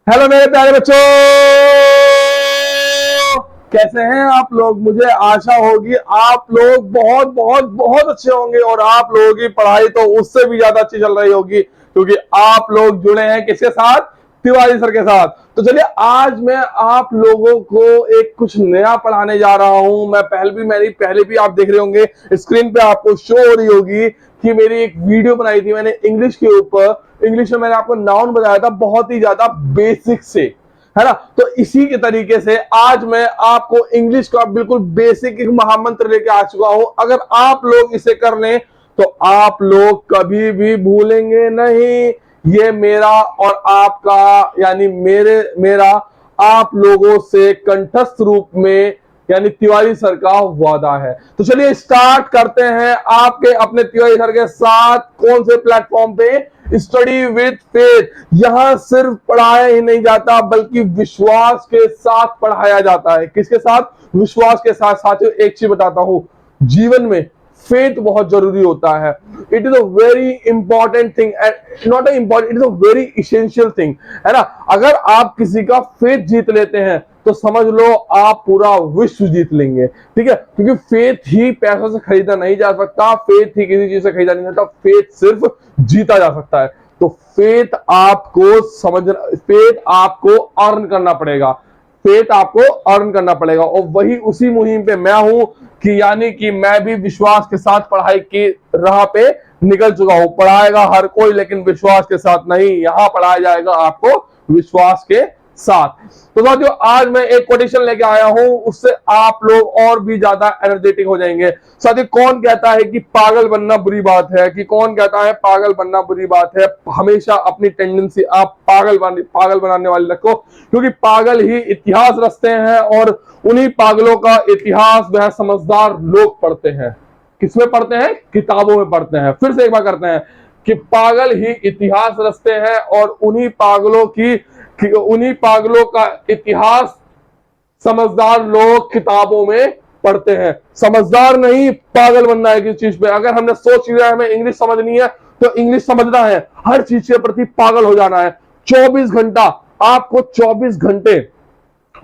Hello मेरे प्यारे बच्चों, कैसे हैं आप लोग। मुझे आशा होगी आप लोग बहुत बहुत बहुत अच्छे होंगे और आप लोगों की पढ़ाई तो उससे भी ज्यादा अच्छी चल रही होगी क्योंकि आप लोग जुड़े हैं किसके साथ, तिवारी सर के साथ। तो चलिए आज मैं आप लोगों को एक कुछ नया पढ़ाने जा रहा हूं। मेरी पहले भी आप देख रहे होंगे, स्क्रीन पे आपको शो हो रही होगी कि मेरी एक वीडियो बनाई थी मैंने इंग्लिश के ऊपर। इंग्लिश में मैंने आपको नाउन बताया था बहुत ही ज्यादा बेसिक से, है ना। तो इसी के तरीके से आज मैं आपको इंग्लिश का बिल्कुल बेसिक एक महामंत्र लेके आ चुका हूं। अगर आप लोग इसे कर लें तो आप लोग कभी भी भूलेंगे नहीं। ये मेरा और आपका यानी मेरा आप लोगों से कंठस्थ रूप में यानी तिवारी सर का वादा है। तो चलिए स्टार्ट करते हैं आपके अपने तिवारी सर के साथ। कौन से प्लेटफॉर्म पे? Study with faith. यहां सिर्फ पढ़ाया ही नहीं जाता बल्कि विश्वास के साथ पढ़ाया जाता है। किसके साथ? विश्वास के साथ। साथियों एक चीज बताता हूं, जीवन में फेथ बहुत जरूरी होता है। It is a very important thing, not a important, it is a very essential thing, है ना। अगर आप किसी का फेथ जीत लेते हैं तो समझ लो आप पूरा विश्व जीत लेंगे, ठीक है। क्योंकि फेथ ही पैसों से खरीदा नहीं जा सकता, फेथ ही किसी चीज से खरीदा नहीं जाता, फेथ सिर्फ जीता जा सकता है। तो फेथ आपको अर्न करना पड़ेगा, फेथ आपको अर्न करना पड़ेगा। और वही उसी मुहिम पे मैं हूं कि यानी कि मैं भी विश्वास के साथ पढ़ाई की राह पे निकल चुका हूं। पढ़ाएगा हर कोई लेकिन विश्वास के साथ नहीं। यहां पढ़ाया जाएगा आपको विश्वास के साथ। तो साथियों आज मैं एक कोटेशन लेके आया हूं, उससे आप लोग और भी ज्यादा एनर्जेटिक हो जाएंगे। साथियों कौन कहता है कि पागल बनना बुरी बात है? कि कौन कहता है पागल बनना बुरी बात है? हमेशा अपनी टेंडेंसी आप पागल बनाने वाले रखो, क्योंकि पागल ही इतिहास रचते हैं और उन्हीं पागलों का इतिहास वह समझदार लोग पढ़ते हैं। किसमें पढ़ते हैं? किताबों में पढ़ते हैं। फिर से एक बार करते हैं कि पागल ही इतिहास रचते हैं और उन्हीं पागलों का इतिहास समझदार लोग किताबों में पढ़ते हैं। समझदार नहीं पागल बनना है किसी चीज पे। अगर हमने सोच लिया हमें इंग्लिश समझनी है तो इंग्लिश समझना है, हर चीज के प्रति पागल हो जाना है। 24 घंटा आपको 24 घंटे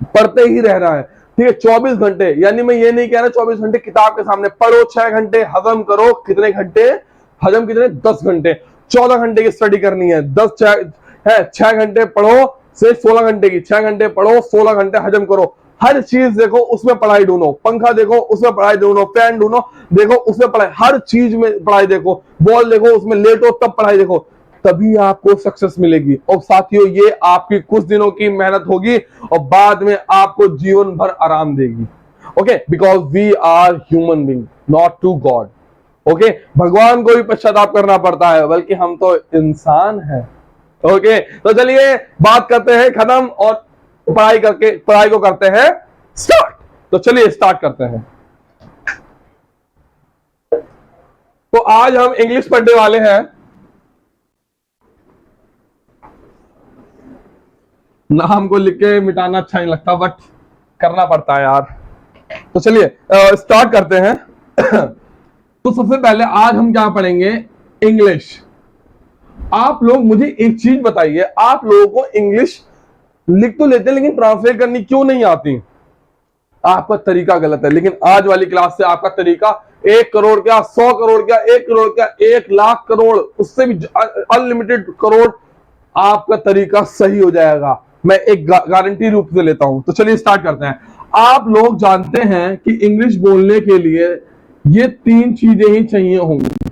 पढ़ते ही रहना है, ठीक है। 24 घंटे यानी मैं ये नहीं कह रहा 24 घंटे किताब के सामने पढ़ो, 6 घंटे हजम करो। कितने घंटे हजम? कितने? 10 घंटे। 14 घंटे की स्टडी करनी है। 6 घंटे पढ़ो से 16 घंटे की, 6 घंटे पढ़ो 16 घंटे हजम करो। हर चीज देखो उसमें पढ़ाई ढूंढो, पंखा देखो उसमें पढ़ाई ढूंढो, फैन ढूंढो देखो उसमें पढ़ाई, हर चीज में पढ़ाई देखो, बॉल देखो उसमें लेटो तब पढ़ाई देखो, तभी आपको सक्सेस मिलेगी। और साथियों ये आपकी कुछ दिनों की मेहनत होगी और बाद में आपको जीवन भर आराम देगी। Okay, because we are human being not to god. Okay, भगवान को भी पश्चाताप करना पड़ता है बल्कि हम तो इंसान हैं। ओके, तो चलिए बात करते हैं खत्म और पढ़ाई को करते हैं स्टार्ट। तो चलिए स्टार्ट करते हैं। तो आज हम इंग्लिश पढ़ने वाले हैं। नाम को लिख के मिटाना अच्छा नहीं लगता बट करना पड़ता है यार। तो चलिए स्टार्ट करते हैं। तो सबसे पहले आज हम क्या पढ़ेंगे? इंग्लिश। आप लोग मुझे एक चीज बताइए, आप लोगों को इंग्लिश लिख तो लेते हैं लेकिन ट्रांसलेट करनी क्यों नहीं आती? आपका तरीका गलत है। लेकिन आज वाली क्लास से आपका तरीका 1 करोड़ क्या, 100 करोड़ क्या, 1 करोड़ क्या, 1 लाख करोड़, उससे भी अनलिमिटेड करोड़ आपका तरीका सही हो जाएगा। मैं एक गारंटी रूप से लेता हूं। तो चलिए स्टार्ट करते हैं। आप लोग जानते हैं कि इंग्लिश बोलने के लिए ये 3 चीजें ही चाहिए होंगी।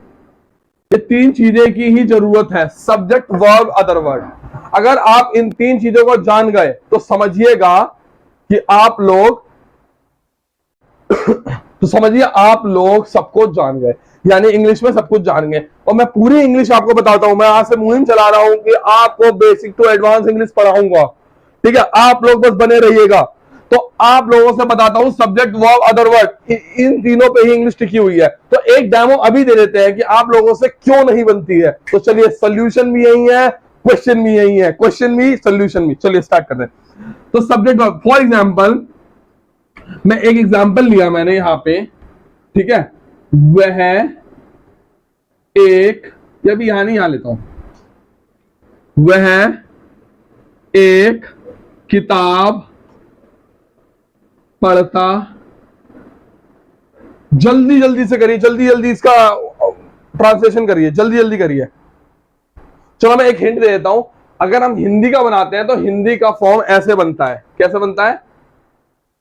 ये 3 चीजें की ही जरूरत है, सब्जेक्ट, वर्ब, अदर वर्ड। अगर आप इन 3 चीजों को जान गए तो समझिएगा कि आप लोग तो समझिए आप लोग सब कुछ जान गए, यानी इंग्लिश में सब कुछ जान गए। और मैं पूरी इंग्लिश आपको बताता हूं। मैं आज से मुहिम चला रहा हूं कि आपको बेसिक टू एडवांस इंग्लिश पढ़ाऊंगा, ठीक है। आप लोग बस बने रहिएगा। तो आप लोगों से बताता हूं सब्जेक्ट, वर्ब, अदर वर्ड, इन तीनों पे ही इंग्लिश टिकी हुई है। तो एक डेमो अभी दे देते हैं कि आप लोगों से क्यों नहीं बनती है। तो चलिए सोल्यूशन भी यही है, क्वेश्चन भी यही है, क्वेश्चन भी सोल्यूशन भी। चलिए स्टार्ट करते हैं। तो सब्जेक्ट, वर्ब, फॉर एग्जाम्पल मैं एक एग्जाम्पल लिया मैंने यहां पे, ठीक है। वह एक, या भी यहां नहीं, यहां लेता हूं। वह एक किताब पढ़ता, जल्दी जल्दी से करिए, जल्दी जल्दी इसका ट्रांसलेशन करिए, जल्दी जल्दी करिए। चलो मैं एक हिंट दे देता हूं, अगर हम हिंदी का बनाते हैं तो हिंदी का फॉर्म ऐसे बनता है, कैसे बनता है,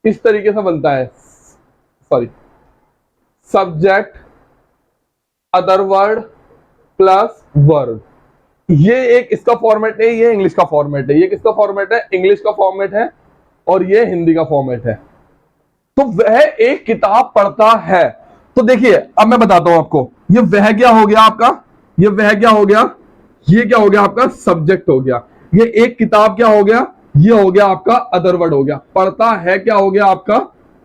इस तरीके से बनता है, sorry, subject other word plus verb. ये एक इसका फॉर्मेट है, ये इंग्लिश का फॉर्मेट है, ये किसका फॉर्मेट है, इंग्लिश का फॉर्मेट है, और ये हिंदी का फॉर्मेट है। तो वह एक किताब पढ़ता है। तो देखिए अब मैं बताता हूं आपको, ये वह क्या हो गया आपका, ये वह क्या हो गया, ये क्या हो गया आपका सब्जेक्ट हो गया, ये एक किताब क्या हो गया, ये हो गया आपका अदर वर्ड हो गया, पढ़ता है क्या हो गया आपका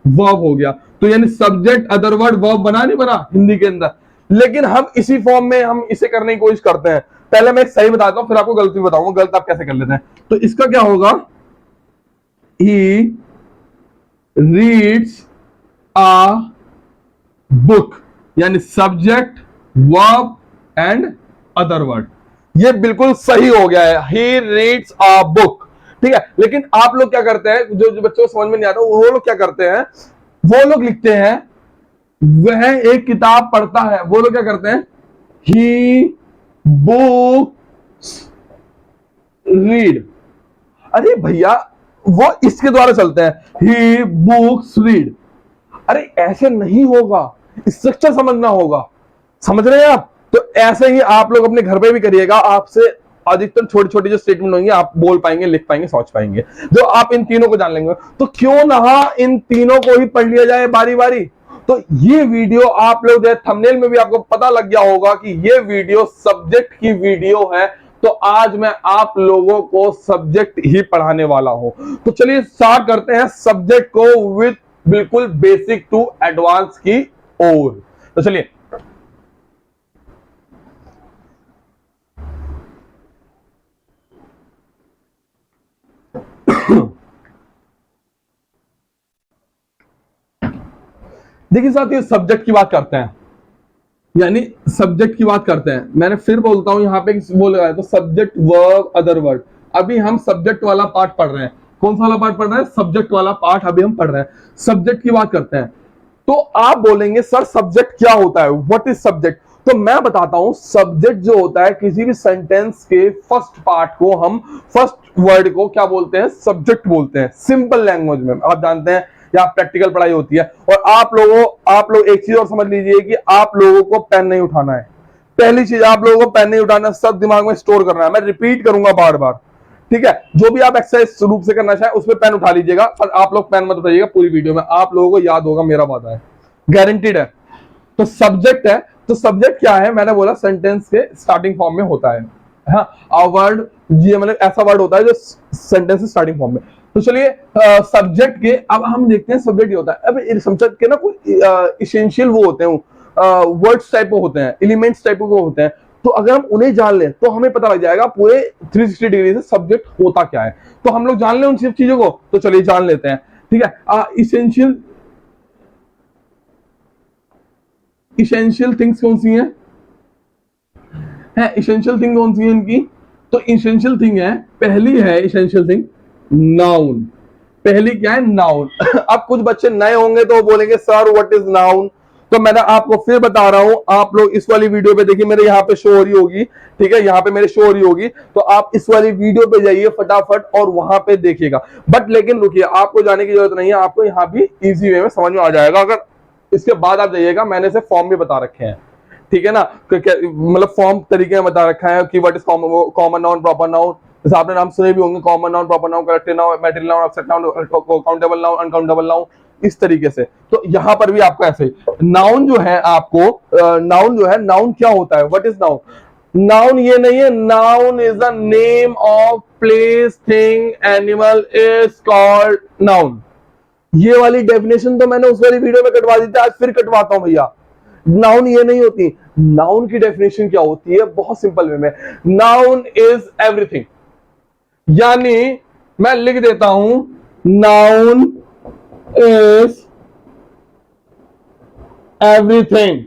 वर्ब हो गया। तो यानी सब्जेक्ट अदर वर्ड वर्ब बना नहीं बना हिंदी के अंदर। लेकिन हम इसी फॉर्म में हम इसे करने की कोशिश करते हैं। पहले मैं एक सही बताता हूं, फिर आपको गलती बताऊंगा, गलत आप कैसे कर लेते हैं। तो इसका क्या होगा, ही रीड्स अ बुक, यानी subject verb and other word, ये बिल्कुल सही हो गया है, ही रीड्स अ बुक। ठीक है, लेकिन आप लोग क्या करते हैं, जो बच्चों को समझ में नहीं आता वो लोग क्या करते हैं, वो लोग लिखते हैं वह एक किताब पढ़ता है, वो लोग क्या करते हैं, ही बुक्स रीड। अरे भैया वो इसके द्वारा चलते हैं, ही बुक्स रीड। अरे ऐसे नहीं होगा, स्ट्रक्चर समझना होगा, समझ रहे हैं आप। तो ऐसे ही आप लोग अपने घर पे भी करिएगा, आपसे अधिकतर छोटी छोटी जो स्टेटमेंट होंगी आप बोल पाएंगे, लिख पाएंगे, सोच पाएंगे, जो आप इन तीनों को जान लेंगे। तो क्यों ना इन तीनों को ही पढ़ लिया जाए बारी बारी। तो ये वीडियो आप लोग जो है थंबनेल में भी आपको पता लग गया होगा कि ये वीडियो सब्जेक्ट की वीडियो है। तो आज मैं आप लोगों को सब्जेक्ट ही पढ़ाने वाला हूं। तो चलिए स्टार्ट करते हैं सब्जेक्ट को विद बिल्कुल बेसिक टू एडवांस की ओर। तो चलिए देखिए साथियों, सब्जेक्ट की बात करते हैं, यानी सब्जेक्ट की बात करते हैं। मैंने फिर बोलता हूं, यहां पे वो लगाया तो सब्जेक्ट वर्ब अदर वर्ड। अभी हम सब्जेक्ट वाला पार्ट पढ़ रहे हैं। कौन सा वाला पार्ट पढ़ रहे हैं, सब्जेक्ट वाला पार्ट अभी हम पढ़ रहे हैं। सब्जेक्ट की बात करते हैं तो आप बोलेंगे सर सब्जेक्ट क्या होता है, व्हाट इज सब्जेक्ट। तो मैं बताता हूं, सब्जेक्ट जो होता है किसी भी सेंटेंस के फर्स्ट पार्ट को, हम फर्स्ट वर्ड को क्या बोलते हैं, सब्जेक्ट बोलते हैं। सिंपल लैंग्वेज में आप जानते हैं, या प्रैक्टिकल पढ़ाई होती है। और आप लोग एक चीज और समझ लीजिए कि आप लोगों को पेन नहीं उठाना है। पहली चीज, आप लोगों को पेन नहीं उठाना, सब दिमाग में स्टोर करना है। मैं रिपीट करूंगा बार बार, ठीक है। जो भी आप एक्सरसाइज रूप से करना चाहें उसमें पेन उठा लीजिएगा, पर आप लोग पेन मत उठाइएगा पूरी वीडियो में, आप लोगों को याद होगा, मेरा वादा है, गारंटीड है। तो सब्जेक्ट है, तो सब्जेक्ट क्या है, मैंने बोला सेंटेंस के स्टार्टिंग फॉर्म में होता है। हाँ, वर्ड, ये मतलब ऐसा वर्ड होता है जो सेंटेंस के स्टार्टिंग फॉर्म में। तो चलिए सब्जेक्ट के अब हम देखते हैं सब्जेक्ट ये होता है। अब सब्जेक्ट के ना कोई इसेंशियल वो होते हैं, वर्ड्स टाइप के होते हैं, एलिमेंट्स टाइप के होते हैं। तो अगर हम उन्हें जान लें तो हमें पता लग जाएगा पूरे 360 डिग्री से सब्जेक्ट होता क्या है। तो हम लोग जान लें उन सब चीजों को, तो चलिए जान लेते हैं, ठीक है। इसेंशियल थिंग्स कौन सी हैं, इसेंशियल थिंग कौन सी है इनकी। तो इसेंशियल थिंग है, पहली है इसेंशियल थिंग नाउन। पहली क्या है, नाउन। अब कुछ बच्चे नए होंगे तो बोलेंगे सर व्हाट इज नाउन। तो मैंने आपको फिर बता रहा हूं, आप लोग इस वाली वीडियो पे देखिए, मेरे यहाँ पे शो हो रही होगी, ठीक है, यहाँ पे मेरे शो हो रही होगी। तो आप इस वाली वीडियो पे जाइए फटाफट और वहां पे देखिएगा। बट लेकिन रुकिए, आपको जाने की जरूरत नहीं है, आपको यहाँ भी इजी वे में समझ में आ जाएगा। अगर इसके बाद आप जाइएगा, मैंने से फॉर्म भी बता रखे हैं, ठीक है ना, मतलब फॉर्म तरीके में बता रखा है कि what is common noun, proper noun, जैसे आपने नाम सुने भी होंगे, common noun, proper noun, collective noun, material noun, abstract noun, countable noun, uncountable noun, इस तरीके से। तो यहां पर भी आपका ऐसे नाउन जो है, आपको नाउन जो है, नाउन क्या होता है, व्हाट इज नाउन। नाउन ये नहीं है, noun is the name of place, thing, animal is called noun. ये वाली डेफिनेशन तो मैंने उस वाली वीडियो में कटवा दी थी, आज फिर कटवाता हूं भैया। नाउन ये नहीं होती। नाउन की डेफिनेशन क्या होती है, बहुत सिंपल वे में, नाउन इज एवरीथिंग। यानी मैं लिख देता हूं, नाउन इज एवरीथिंग।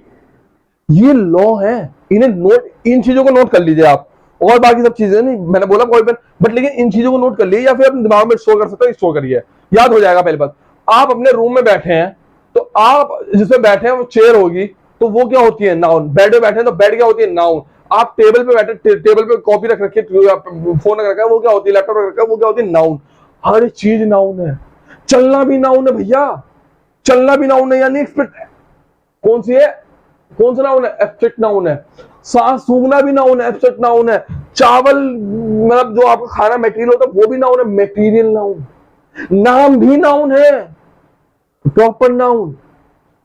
ये लॉ है, इन्हें नोट, इन चीजों को नोट कर लीजिए आप। और बाकी सब चीजें नहीं, मैंने बोला कोई बट लेकिन इन चीजों को नोट कर लिए या फिर अपने दिमाग में स्टोर कर सकते हो, स्टोर करिए, याद हो जाएगा। पहली बात, आप अपने रूम में बैठे हैं तो आप जिसमें बैठे हैं वो चेयर होगी, तो वो क्या होती है, नाउन। बेड पे बैठे हैं तो बेड क्या होती है, नाउन। आप टेबल पे बैठे, टेबल पे कॉपी रख रखी है, फोन रख रखा है, वो क्या होती है, लैपटॉप रख रखा है, वो क्या होती है, नाउन। हर चीज नाउन है। चलना भी नाउन है भैया, चलना भी नाउन है, यानी कौन सी है, कौन सा नाउन है, एब्स्ट्रैक्ट नाउन है। सांस सूंघना भी नाउन है, एब्स्ट्रैक्ट नाउन है। चावल मतलब जो आपका खाना मटेरियल होता है वो भी नाउन है, मटेरियल नाउन। नाम भी नाउन है, प्रॉपर नाउन।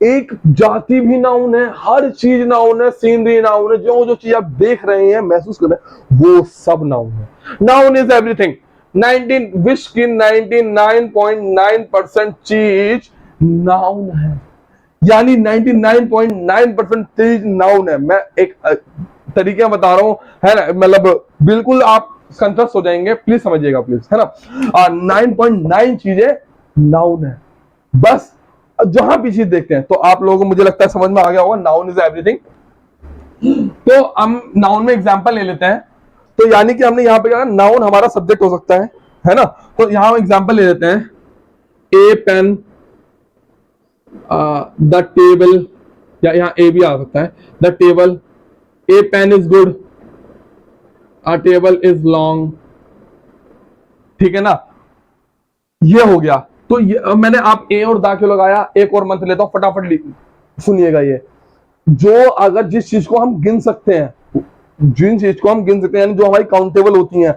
एक जाति भी नाउन है, हर चीज नाउन है, सीनरी नाउन है, जो जो चीज आप देख रहे हैं, महसूस कर रहे हैं, वो सब नाउन है। Noun is everything. 19 विश्व की 99.9% चीज नाउन है, यानी 99.9% चीज नाउन है। मैं एक तरीके बता रहा हूं, है ना, मतलब बिल्कुल आप संतुष्ट हो जाएंगे, प्लीज समझिएगा प्लीज, है ना। 9.9 चीजें नाउन है बस। जहां भी चीज देखते हैं तो आप लोगों को मुझे लगता है समझ में आ गया होगा, नाउन इज एवरीथिंग। तो हम नाउन में एग्जांपल ले लेते हैं। तो यानी कि हमने यहां पे क्या, नाउन हमारा सब्जेक्ट हो सकता है ना। तो यहां हम एग्जांपल ले लेते हैं, ए पेन, द टेबल, या यहां ए भी आ सकता है, the table, a pen is good, a table is long, ठीक है ना, ये हो गया। तो ये मैंने आप ए और दा क्यों लगाया, एक और मंत्र लेता हूं फटाफट सुनिएगा। ये जो अगर जिस चीज को हम गिन सकते हैं, जिन चीज को हम गिन सकते हैं, यानी जो हमारी काउंटेबल होती हैं,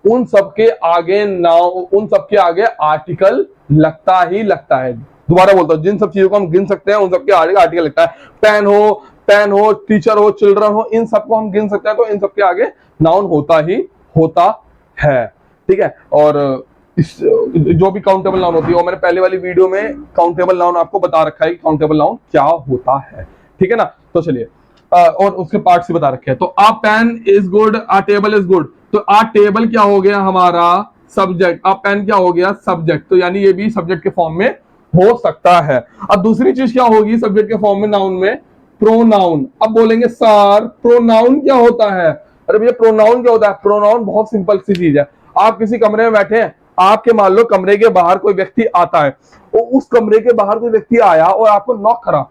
उन सबके आगे उन सबके आगे आर्टिकल लगता ही लगता है। दोबारा बोलता हूं, जिन सब चीजों को हम गिन सकते हैं उन सबके आगे आर्टिकल लगता है। पेन हो, टीचर हो, चिल्ड्रन हो, इन सबको हम गिन सकते हैं तो इन सबके आगे नाउन होता ही होता है, ठीक है। और जो भी काउंटेबल नाउन होती है, और मैंने पहले वाली वीडियो में काउंटेबल नाउन आपको बता रखा है कि काउंटेबल नाउन क्या होता है, ठीक है ना। तो चलिए, और उसके पार्ट से बता रखे हैं। तो a pen is good, a table is good. तो आ टेबल क्या हो गया हमारा सब्जेक्ट, आ पेन क्या हो गया सब्जेक्ट, तो यानी ये भी सब्जेक्ट के फॉर्म में हो सकता है। अब दूसरी चीज क्या होगी सब्जेक्ट के फॉर्म में नाउन में, प्रोनाउन। अब बोलेंगे सर प्रोनाउन क्या होता है, अरे भैया प्रोनाउन क्या होता है। प्रोनाउन बहुत सिंपल सी चीज है। आप किसी कमरे में बैठे हैं, आपके मान लो कमरे के बाहर कोई व्यक्ति आता है, और उस कमरे के बाहर कोई व्यक्ति आया और आपको नॉक करा,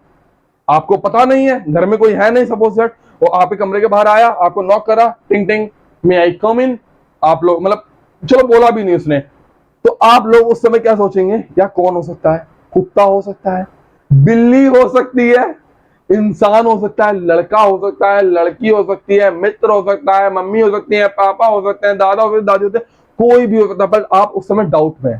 आपको पता नहीं है, घर में कोई है नहीं सपोज दैट, वो आपके कमरे के बाहर आया, आपको नॉक करा, टिंग टिंग, मे आई कम इन। आप लोग मतलब चलो बोला भी नहीं उसने, तो आप लोग उस समय क्या सोचेंगे, या कौन हो सकता है, कुत्ता हो सकता है, बिल्ली हो सकती है, इंसान हो सकता है, लड़का हो सकता है, लड़की हो सकती है, मित्र हो सकता है, मम्मी हो सकती है, पापा हो सकते हैं, दादा हो सकते हैं, दादी होते हैं, कोई भी हो सकता है। पर आप उस समय डाउट में,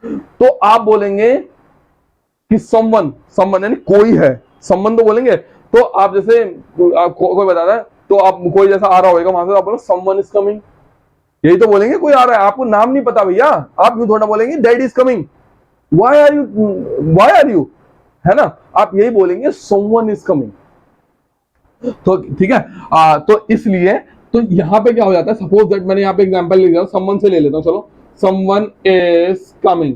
तो आप बोलेंगे कि समवन यानी कोई है, समवन तो बोलेंगे। तो आप जैसे कोई बताता है, तो आप कोई जैसा आ रहा होगा वहां से, आप बोलो समवन इज कमिंग, यही तो बोलेंगे, कोई आ रहा है, आपको नाम नहीं पता भैया, आप यूं थोड़ा बोलेंगे dad is coming, why are you, है ना, आप यही बोलेंगे समवन इज कमिंग। तो ठीक है, तो इसलिए तो यहां पे क्या हो जाता है, सपोज दैट मैंने यहां पे एग्जांपल ले लिया, समवन से ले लेता हूं, चलो, समवन इज कमिंग,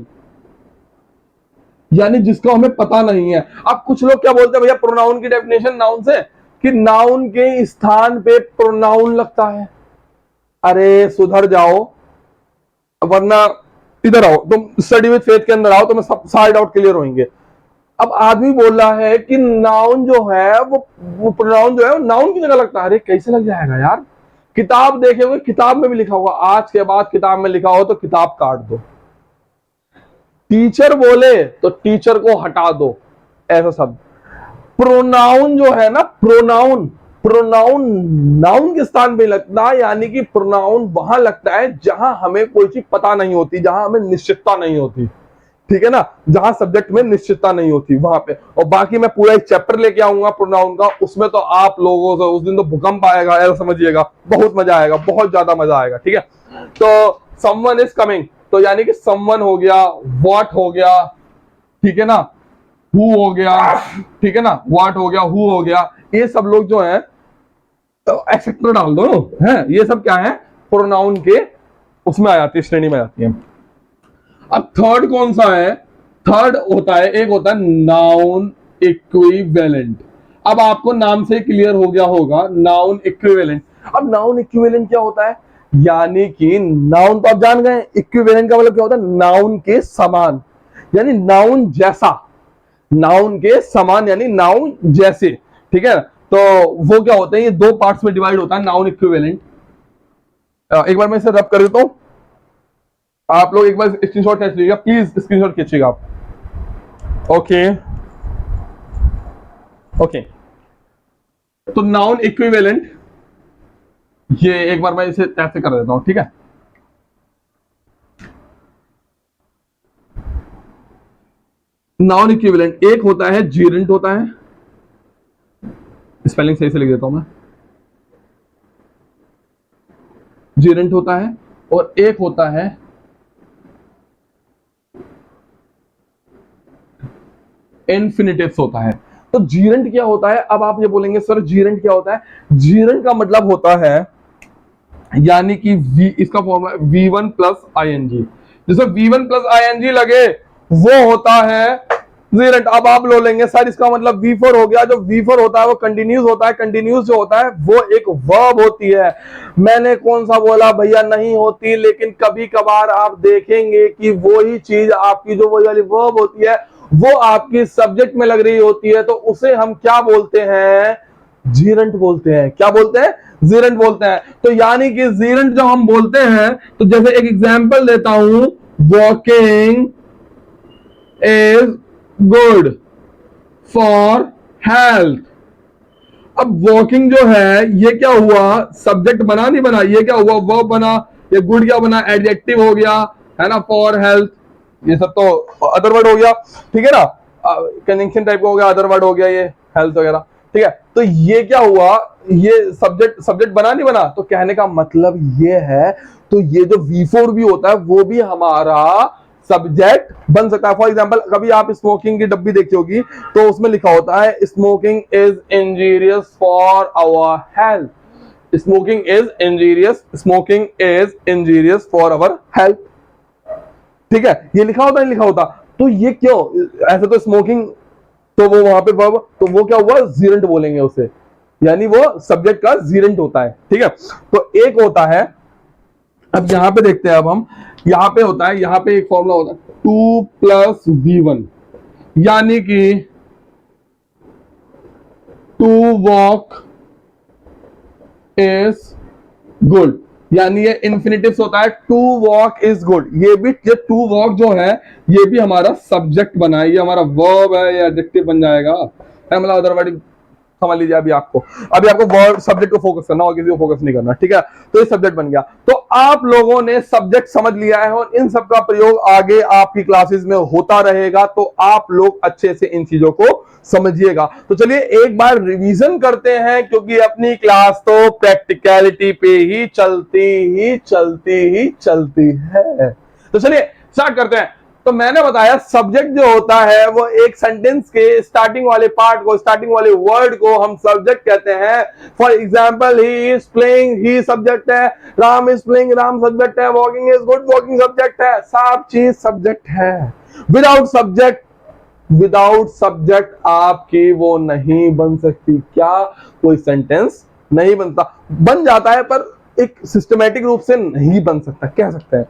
यानी जिसको हमें पता नहीं है। अब कुछ लोग क्या बोलते हैं भैया प्रोनाउन की डेफिनेशन नाउन से, कि नाउन के स्थान पे प्रोनाउन लगता है। अरे सुधर जाओ, वरना इधर आओ, तुम स्टडी विद फेथ के अंदर आओ, तो मैं सब सारे डाउट क्लियर होंगे। अब आदमी बोल रहा है कि नाउन जो है वो प्रोनाउन जो है वो नाउन की जगह लगता है। अरे कैसे लग जाएगा यार, किताब देखे हुए, किताब में भी लिखा हुआ, आज के बाद किताब में लिखा हो तो किताब काट दो, टीचर बोले तो टीचर को हटा दो, ऐसा शब्द। प्रोनाउन जो है ना, प्रोनाउन नाउन के स्थान पे लगता है, यानी कि प्रोनाउन वहां लगता है जहां हमें कोई चीज पता नहीं होती, जहां हमें निश्चितता नहीं होती, ठीक है ना, जहां सब्जेक्ट में निश्चितता नहीं होती वहां पे। और बाकी मैं पूरा एक चैप्टर लेके आऊंगा प्रोनाउन का, उसमें तो आप लोगों से उस दिन तो भूकंप आएगा, ऐसा समझिएगा, बहुत मजा आएगा, बहुत ज्यादा मजा आएगा, ठीक है। तो समवन इज कमिंग, तो यानी कि समवन हो गया, व्हाट हो गया, ठीक है ना, हु हो गया, ठीक है ना, व्हाट हो गया, हु हो गया, ये सब लोग जो है एक्सेट्रा डाल दो है, ये सब क्या है, प्रोनाउन के उसमें आ जाती है, श्रेणी में आ जाती है। अब थर्ड कौन सा है, थर्ड होता है, एक होता है नाउन इक्विवेलेंट। अब आपको नाम से क्लियर हो गया होगा, नाउन इक्विवेलेंट। अब नाउन इक्विवेलेंट क्या होता है, यानी कि नाउन तो आप जान गए, इक्विवेलेंट का मतलब क्या होता है, नाउन के समान, यानी नाउन जैसा, नाउन के समान यानी नाउन जैसे, ठीक है। तो वो क्या होते हैं, ये दो पार्ट्स में डिवाइड होता है नाउन इक्विवेलेंट। एक बार मैं इसे रब कर देता हूं, आप लोग एक बार स्क्रीनशॉट खींच लीजिएगा, प्लीज स्क्रीनशॉट खींचिएगा आप। ओके ओके, तो नाउन इक्विवेलेंट, ये एक बार मैं इसे ऐसे कर देता हूं, ठीक है। नाउन इक्विवेलेंट एक होता है जीरेंट होता है, स्पेलिंग सही से लिख देता हूं मैं, जीरेंट होता है, और एक होता है इन्फिनिटिव्स होता है। तो जीरेंट क्या होता है, अब आप ये बोलेंगे सर जीरेंट क्या होता है, जीरेंट का मतलब होता है, यानी कि वी, इसका फॉर्मूला V1 प्लस ING, जिसमें V1 प्लस ING लगे वो होता है जीरेंट। अब आप लो लेंगे सर इसका मतलब V4 हो गया, जो V4 होता है वो कंटिन्यूस होता है, कंटिन्यूस जो होता है वो एक वर्ब होती है। मैंने कौन सा बोला भैया, नहीं होती, लेकिन कभी कभार आप देखेंगे कि वही चीज आपकी जो वही वाली वर्ब होती है वो आपकी सब्जेक्ट में लग रही होती है, तो उसे हम क्या बोलते हैं, जीरेंट बोलते हैं। क्या बोलते हैं, जीरेंट बोलते हैं। तो यानी कि जीरेंट जब हम बोलते हैं, तो जैसे एक एग्जांपल देता हूं, walking is good for health. अब वॉकिंग जो है ये क्या हुआ, सब्जेक्ट बना नहीं बना, ये क्या हुआ, वर्ब बना, ये गुड क्या बना, एडजेक्टिव हो गया, है ना, फॉर हेल्थ, ये सब तो अदर वर्ड हो गया, ठीक है ना, कंजंक्शन टाइप का हो गया, अदर वर्ड हो गया ये हेल्थ वगैरह, ठीक है। तो ये क्या हुआ, ये सब्जेक्ट सब्जेक्ट बना नहीं बना, तो कहने का मतलब ये है, तो ये जो V4 भी होता है वो भी हमारा सब्जेक्ट बन सकता है। फॉर एग्जांपल कभी आप स्मोकिंग की डब्बी देखी होगी, तो उसमें लिखा होता है smoking is injurious for our health, smoking is injurious, smoking is injurious for our health, ठीक है, ये लिखा होता है, लिखा होता। तो ये क्यों ऐसे, तो स्मोकिंग, तो वो वहां पे वर्ब, तो वो क्या हुआ, जीरेंट बोलेंगे उसे, यानी वो सब्जेक्ट का जीरेंट होता है, ठीक है। तो एक होता है, अब यहां पे देखते हैं, अब हम यहां पे होता है, यहां पे एक फॉर्मूला होता है 2 प्लस V1, यानी कि टू वॉक इज गुड, यानी ये इन्फिनिटिव्स होता है, टू वॉक इज गुड। ये भी, ये टू वॉक जो है ये भी हमारा सब्जेक्ट बना है, ये हमारा वर्ब है, ये एडजेक्टिव बन जाएगा, मतलब अदरवाइज समझ लीजिए। अभी आपको वर्ब सब्जेक्ट को फोकस करना और किसी को फोकस नहीं करना, ठीक है। तो ये सब्जेक्ट बन गया, तो आप लोगों ने सब्जेक्ट समझ लिया है और इन सब का प्रयोग आगे आपकी क्लासेस में होता रहेगा, तो आप लोग अच्छे से इन चीजों को समझिएगा। तो चलिए एक बार रिवीजन करते हैं, क्योंकि अपनी क्लास तो प्रैक्टिकलिटी पे ही चलती है। तो चलिए स्टार्ट करते हैं। तो मैंने बताया सब्जेक्ट जो होता है वो एक सेंटेंस के स्टार्टिंग वाले पार्ट को, स्टार्टिंग वाले वर्ड को हम सब्जेक्ट कहते हैं। For example he is playing, he subject है, Ram is playing, Ram subject है, walking is good, walking subject है, सब चीज सब्जेक्ट है। विदाउट सब्जेक्ट आपकी वो नहीं बन सकती, क्या कोई सेंटेंस नहीं बनता, बन जाता है पर एक सिस्टमैटिक रूप से नहीं बन सकता, कह सकते हैं।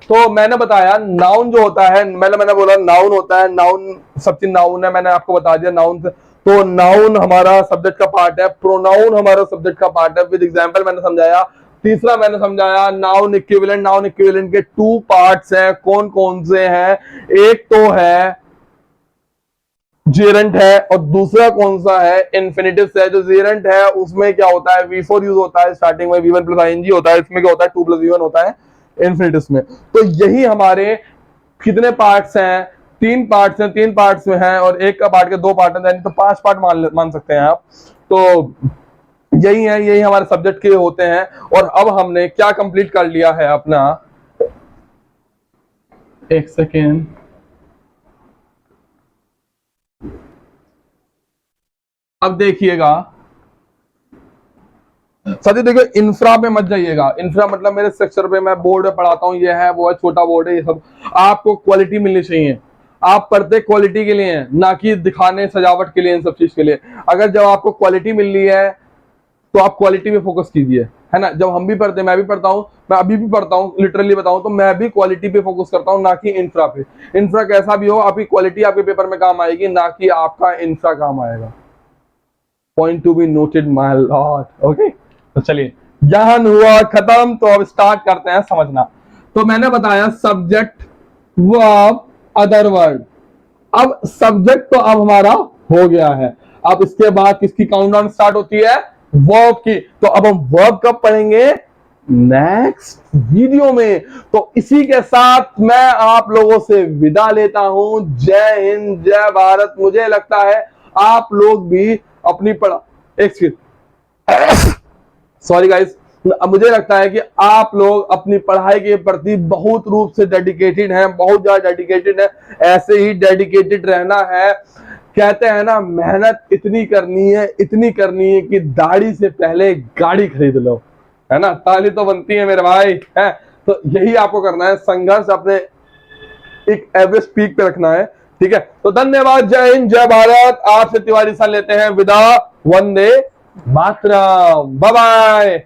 तो मैंने बताया नाउन जो होता है, मैंने बोला नाउन होता है, नाउन सब चीज नाउन है, मैंने आपको बता दिया नाउन से। तो नाउन हमारा सब्जेक्ट का पार्ट है, प्रोनाउन हमारा सब्जेक्ट का पार्ट है, विद एग्जांपल मैंने समझाया। तीसरा मैंने समझाया नाउन इक्विवेलेंट, नाउन इक्विवेलेंट के टू पार्ट्स हैं, कौन कौन से हैं, एक तो है जेरेंट है और दूसरा कौन सा है, इन्फिनिटिव है। जो जेरेंट है उसमें क्या होता है, V4 यूज होता है, स्टार्टिंग में V1 प्लस ING होता है, इसमें क्या होता है 2 प्लस V1 होता है इन्फिनिटिव में। तो यही हमारे कितने पार्ट्स हैं, 3 पार्ट्स हैं, 3 पार्ट्स में हैं, और एक का पार्ट के 2 पार्ट हैं, तो 5 पार्ट मान सकते हैं आप। तो यही है, यही हमारे सब्जेक्ट के होते हैं। और अब हमने क्या कंप्लीट कर लिया है अपना, एक सेकेंड, अब देखिएगा साथी, देखिए इंफ्रा पे मत जाइएगा। इंफ्रा मतलब मेरे सेक्शन पे मैं बोर्ड पे पढ़ाता हूँ, ये है वो है, छोटा बोर्ड है, ये सब आपको क्वालिटी मिलनी चाहिए। आप पढ़ते क्वालिटी के लिए हैं, ना कि दिखाने सजावट के लिए, इन सब चीज के लिए। अगर जब आपको क्वालिटी मिल रही है तो आप क्वालिटी पे फोकस कीजिए, है ना। जब हम भी पढ़ते हैं, मैं भी पढ़ता हूँ, मैं अभी भी पढ़ता हूँ, लिटरली बताऊं तो मैं भी क्वालिटी पे फोकस करता हूँ, ना कि इंफ्रा पे। इंफ्रा कैसा भी हो, आपकी क्वालिटी आपके पेपर में काम आएगी, ना कि आपका इंफ्रा काम आएगा। Point to be noted my Lord. Okay, तो चलिए, ज्ञान हुआ खत्म, तो अब स्टार्ट करते हैं समझना। तो मैंने बताया सब्जेक्ट, वर्ब, अदर वर्ड। अब सब्जेक्ट तो अब हमारा हो गया है, अब इसके बाद किसकी काउंटडाउन स्टार्ट होती है, वर्ब की। तो अब हम वर्ब कब पढ़ेंगे, नेक्स्ट वीडियो में। तो इसी के साथ मैं आप लोगों से विदा लेता हूं। जय हिंद, जय भारत। मुझे लगता है आप लोग भी अपनी पढ़ा, एक सॉरी गाइस, मुझे लगता है कि आप लोग अपनी पढ़ाई के प्रति बहुत रूप से डेडिकेटेड हैं, बहुत ज्यादा डेडिकेटेड है। ऐसे ही डेडिकेटेड रहना है। कहते हैं ना, मेहनत इतनी करनी है कि दाढ़ी से पहले गाड़ी खरीद लो, है ना। ताली तो बनती है मेरे भाई, है। तो यही आपको करना है, संघर्ष अपने एक एवरेज पीक पे रखना है, ठीक है। तो धन्यवाद, जय हिंद, जय भारत। आपसे तिवारी सर लेते हैं विदा। Vande Mataram, bye bye.